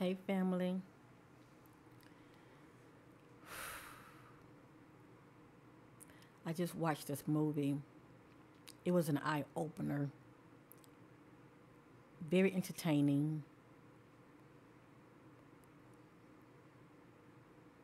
Hey, family. I just watched this movie. It was an eye opener, very entertaining,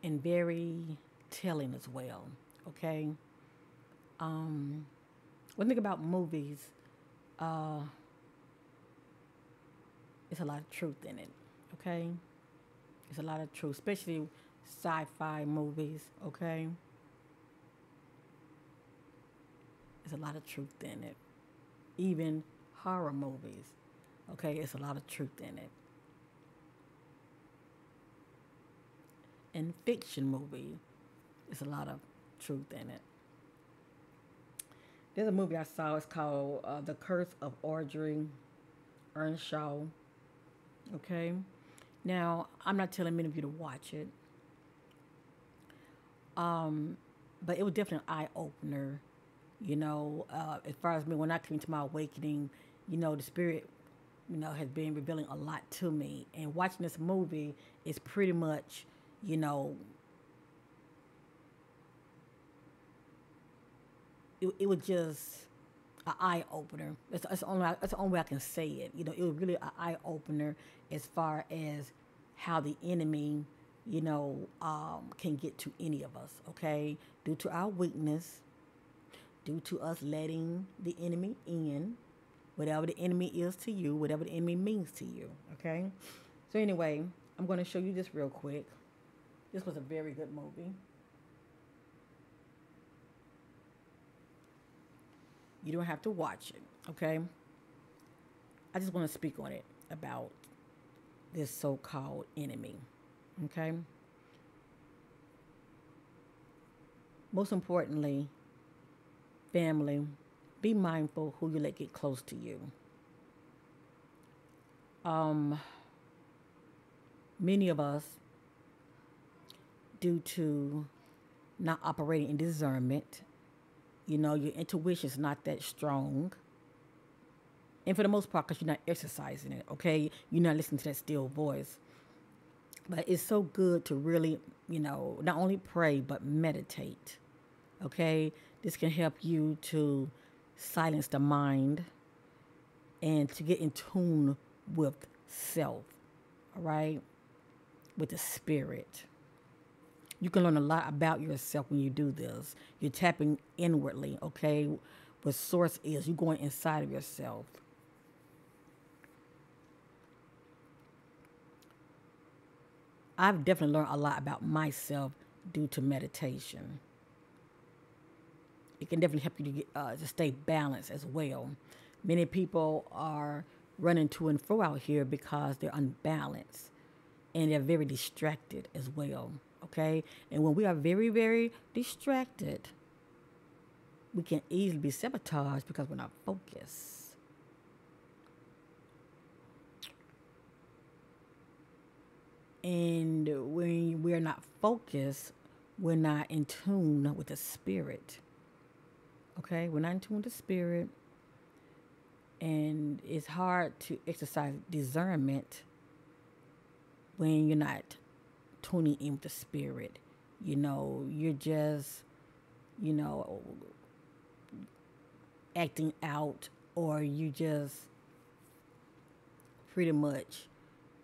and very telling as well. Okay. Um, One thing about movies, uh, it's a lot of truth in it. Okay. It's a lot of truth, especially sci-fi movies. Okay. There's a lot of truth in it. Even horror movies. Okay. It's a lot of truth in it. And fiction movie, there's a lot of truth in it. There's a movie I saw. It's called The Curse of Audrey Earnshaw. Okay. Now, I'm not telling many of you to watch it, um, but it was definitely an eye opener. As far as me, when I came to my awakening, the spirit, has been revealing a lot to me. And watching this movie is pretty much, you know, it was just an eye opener. That's the only way I can say it. It was really an eye opener as far as how the enemy, can get to any of us. Okay, due to our weakness, due to us letting the enemy in, whatever the enemy is to you, whatever the enemy means to you. Okay, so anyway, I'm going to show you this real quick. This was a very good movie. You don't have to watch it. Okay, I just want to speak on it about this so-called enemy. Okay. Most importantly, family, be mindful who you let get close to you. Um, Many of us, due to not operating in discernment, your intuition is not that strong. And for the most part, because you're not exercising it, okay? You're not listening to that still voice. But it's so good to really, not only pray, but meditate. Okay? This can help you to silence the mind and to get in tune with self, all right? With the spirit. You can learn a lot about yourself when you do this. You're tapping inwardly, okay? What source is, you're going inside of yourself. I've definitely learned a lot about myself due to meditation. It can definitely help you to stay balanced as well. Many people are running to and fro out here because they're unbalanced and they're very distracted as well. Okay, and when we are very, very distracted, we can easily be sabotaged because we're not focused. And when we're not focused, we're not in tune with the spirit. Okay, we're not in tune with the spirit, and it's hard to exercise discernment when you're not tuning in with the spirit. You're just, you know, acting out, or you just pretty much,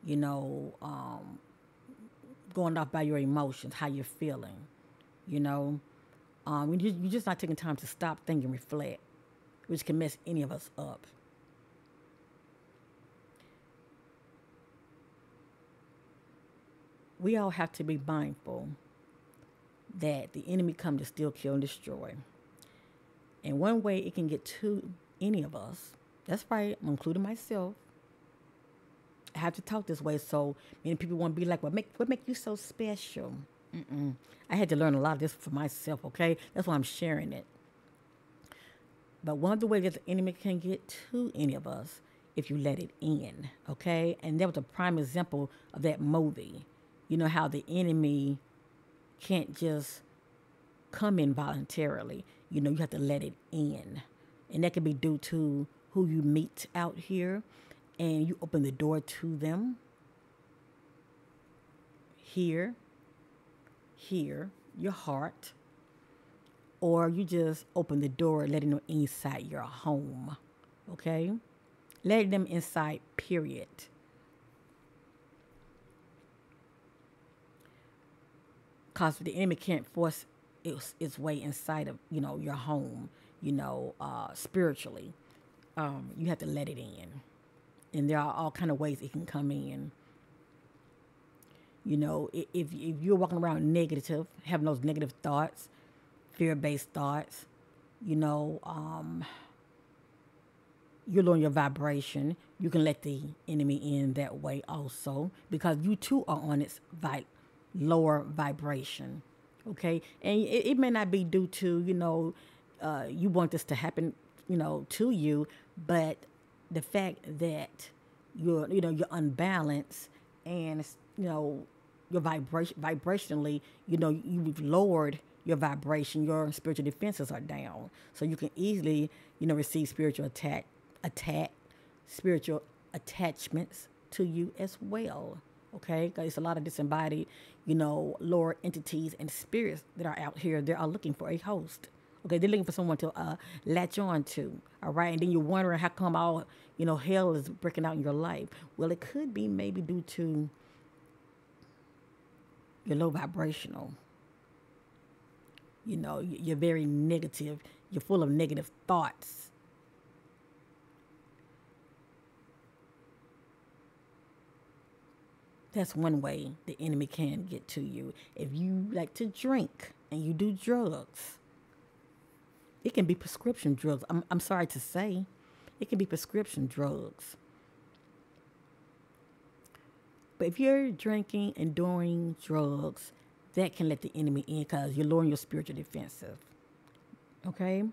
you know, um, going off by your emotions, how you're feeling, you know. You're just not taking time to stop, think, and reflect, which can mess any of us up. We all have to be mindful that the enemy come to steal, kill, and destroy. And one way it can get to any of us, that's right, I'm including myself. I have to talk this way so many people won't be like, what make you so special? Mm-mm. I had to learn a lot of this for myself, okay? That's why I'm sharing it. But one of the ways that the enemy can get to any of us if you let it in, okay? And that was a prime example of that movie. You know how the enemy can't just come in voluntarily. You have to let it in. And that can be due to who you meet out here and you open the door to them. hear, your heart, or you just open the door, letting them inside your home. Okay? Letting them inside, period. Because the enemy can't force its way inside of, your home, spiritually. You have to let it in. And there are all kind of ways it can come in. If you're walking around negative, having those negative thoughts, fear-based thoughts, you know, you're lowering your vibration. You can let the enemy in that way also, because you too are on its lower vibration. Okay, and it may not be due to you want this to happen to you, but the fact that you're unbalanced, and your vibration vibrationally, you've lowered your vibration. Your spiritual defenses are down, so you can easily receive spiritual spiritual attachments to you as well. Okay, because it's a lot of disembodied, lower entities and spirits that are out here. They are looking for a host. Okay, they're looking for someone to latch on to. All right, and then you're wondering how come all hell is breaking out in your life. Well, it could be maybe due to your low vibrational. You're very negative. You're full of negative thoughts. That's one way the enemy can get to you. If you like to drink and you do drugs, it can be prescription drugs. I'm sorry to say, it can be prescription drugs. But if you're drinking and doing drugs, that can let the enemy in because you're lowering your spiritual defensive. Okay?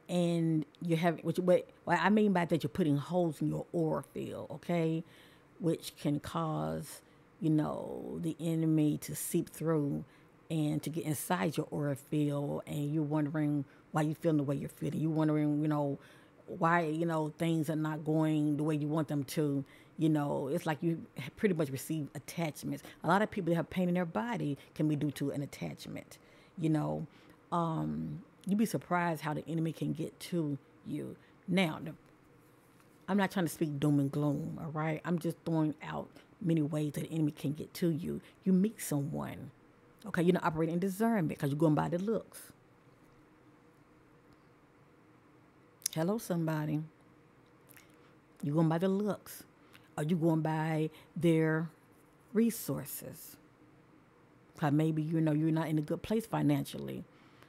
And you have, what I mean by that, you're putting holes in your aura field, okay? Which can cause, the enemy to seep through and to get inside your aura field, and you're wondering why you're feeling the way you're feeling. You're wondering, why, things are not going the way you want them to. It's like you pretty much receive attachments. A lot of people that have pain in their body can be due to an attachment. You'd be surprised how the enemy can get to you. Now, I'm not trying to speak doom and gloom, all right? I'm just throwing out many ways that the enemy can get to you. You meet someone, okay? You're not operating in discernment because you're going by the looks. Hello, somebody. You're going by the looks. Or you're going by their resources. Because maybe, you're not in a good place financially.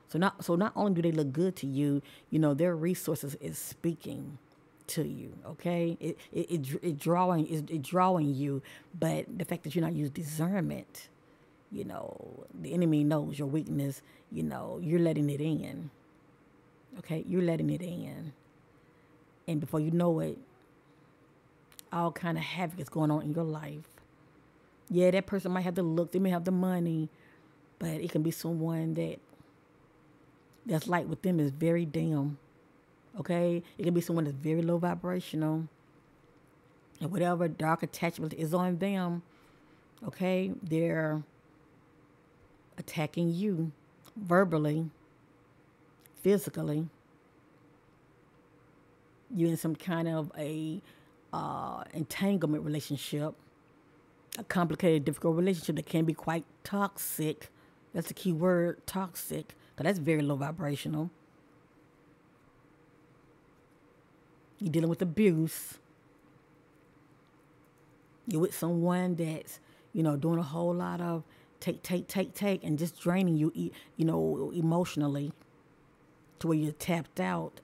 So not only do they look good to you, their resources is speaking to you, okay? It drawing you, but the fact that you're not using discernment, the enemy knows your weakness. You're letting it in, okay? You're letting it in, and before you know it, all kind of havoc is going on in your life. Yeah, that person might have the look, they may have the money, but it can be someone that's light with them is very dim. Okay, it can be someone that's very low vibrational, and whatever dark attachment is on them, okay, they're attacking you verbally, physically. You're in some kind of a entanglement relationship, a complicated, difficult relationship that can be quite toxic. That's the key word, toxic, because that's very low vibrational. You're dealing with abuse. You're with someone that's, doing a whole lot of take, and just draining you, emotionally to where you're tapped out.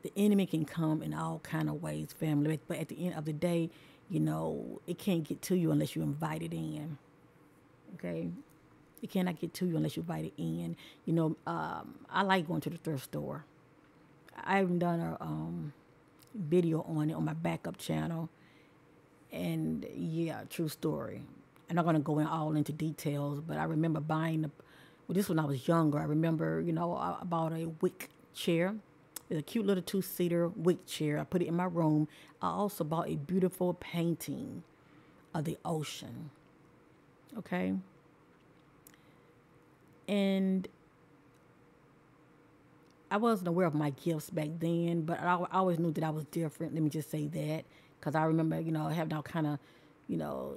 The enemy can come in all kind of ways, family. But at the end of the day, it can't get to you unless you invite it in. Okay? It cannot get to you unless you invite it in. I like going to the thrift store. I haven't done a video on it on my backup channel. And yeah, true story. I'm not going to go all into details, but I remember buying this when I was younger. I remember, I bought a wick chair. It's a cute little two-seater wick chair. I put it in my room. I also bought a beautiful painting of the ocean. Okay. And I wasn't aware of my gifts back then, but I always knew that I was different. Let me just say that. Because I remember, having all kind of,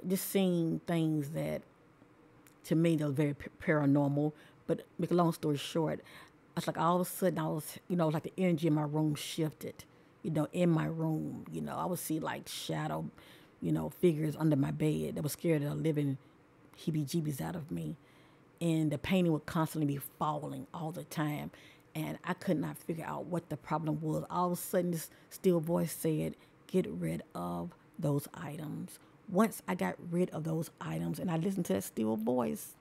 just seeing things that to me that was very paranormal. But make a long story short, it's like all of a sudden I was, like the energy in my room shifted, in my room. I would see like shadow, figures under my bed that was scared of the living heebie-jeebies out of me. And the painting would constantly be falling all the time. And I could not figure out what the problem was. All of a sudden, this still voice said, get rid of those items. Once I got rid of those items and I listened to that still voice,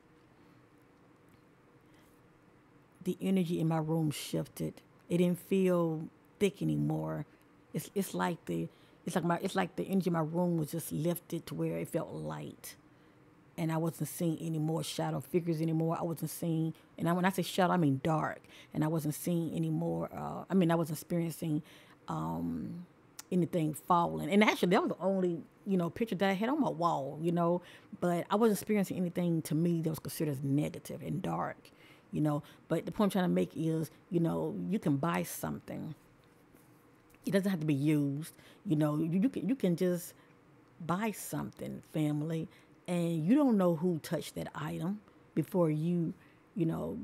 the energy in my room shifted. It didn't feel thick anymore. It's like the energy in my room was just lifted to where it felt light. And I wasn't seeing any more shadow figures anymore. I wasn't seeing, and when I say shadow, I mean dark. And I wasn't seeing any more, I wasn't experiencing anything falling. And actually, that was the only, picture that I had on my wall, But I wasn't experiencing anything to me that was considered as negative and dark, But the point I'm trying to make is, you can buy something. It doesn't have to be used. You can just buy something, family, and you don't know who touched that item before you,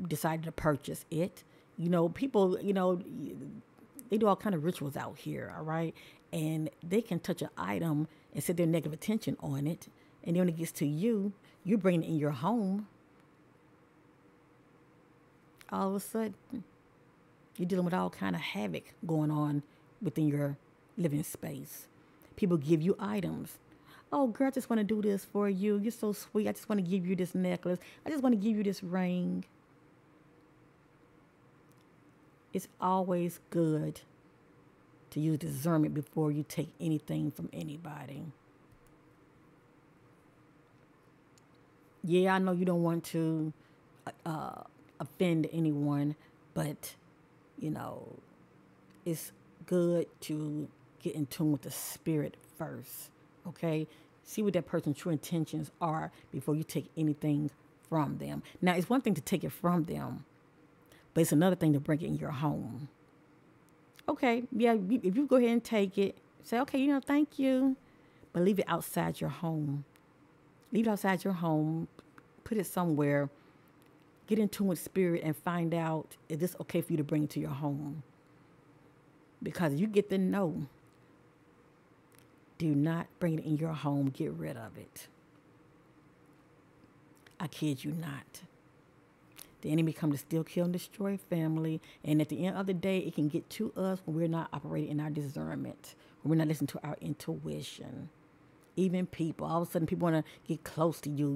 decided to purchase it. People, they do all kind of rituals out here, all right? And they can touch an item and set their negative attention on it. And then when it gets to you, you bring it in your home. All of a sudden, you're dealing with all kind of havoc going on within your living space. People give you items. Oh, girl, I just want to do this for you. You're so sweet. I just want to give you this necklace. I just want to give you this ring. It's always good to use discernment before you take anything from anybody. Yeah, I know you don't want to offend anyone, but, it's good to get in tune with the spirit first, okay? See what that person's true intentions are before you take anything from them. Now, it's one thing to take it from them, but it's another thing to bring it in your home. Okay, yeah, if you go ahead and take it, say, okay, thank you, but leave it outside your home. Leave it outside your home, put it somewhere, get in tune with spirit and find out, is this okay for you to bring it to your home? Because you get the no. Do not bring it in your home. Get rid of it. I kid you not. The enemy come to steal, kill, and destroy family. And at the end of the day, it can get to us when we're not operating in our discernment, when we're not listening to our intuition. Even people, all of a sudden, people want to get close to you.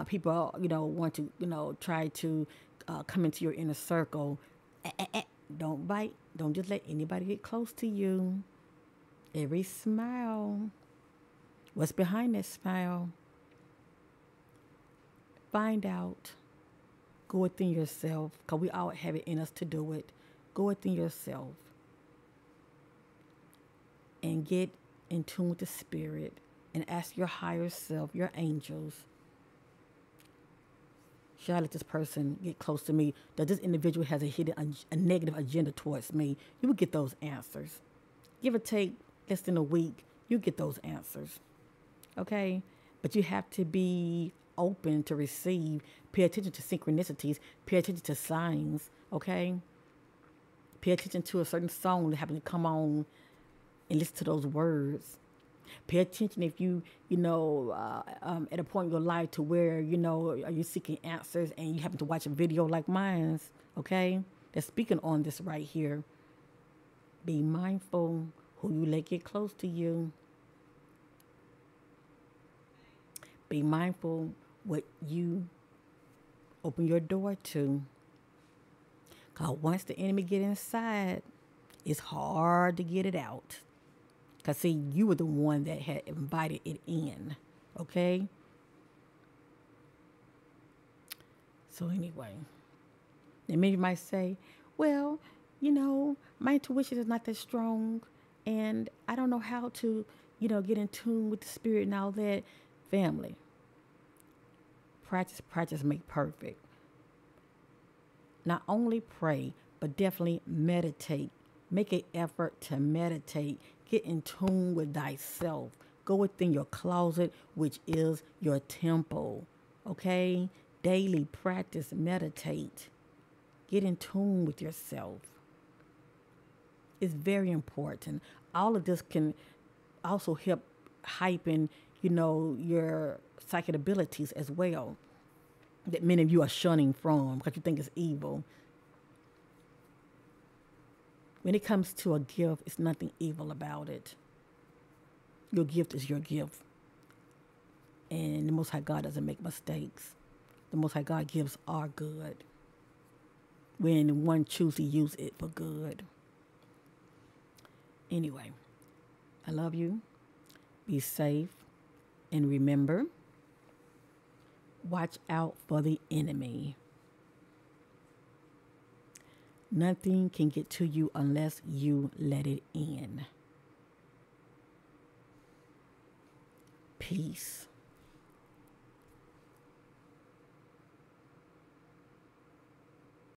People, want to, try to come into your inner circle. Don't bite. Don't just let anybody get close to you. Every smile, what's behind that smile? Find out. Go within yourself, because we all have it in us to do it. Go within yourself and get in tune with the spirit and ask your higher self, your angels, should I let this person get close to me? Does this individual has a negative agenda towards me? You will get those answers. Give or take less than a week, you get those answers. Okay? But you have to be open to receive. Pay attention to synchronicities. Pay attention to signs. Okay? Pay attention to a certain song that happens to come on and listen to those words. Pay attention if you at a point in your life to where, are you seeking answers and you happen to watch a video like mine's, okay? That's speaking on this right here. Be mindful who you let get close to you. Be mindful what you open your door to. Because once the enemy get inside, it's hard to get it out. Because, see, you were the one that had invited it in, okay? So, anyway, and maybe you might say, well, My intuition is not that strong, and I don't know how to, get in tune with the spirit and all that. Family, practice make perfect. Not only pray, but definitely meditate. Make an effort to meditate. Get in tune with thyself. Go within your closet, which is your temple. Okay? Daily practice, meditate. Get in tune with yourself. It's very important. All of this can also help hypen, your psychic abilities as well, that many of you are shunning from because you think it's evil. When it comes to a gift, it's nothing evil about it. Your gift is your gift. And the Most High God doesn't make mistakes. The Most High God gifts are good when one chooses to use it for good. Anyway, I love you. Be safe. And remember, watch out for the enemy. Nothing can get to you unless you let it in. Peace.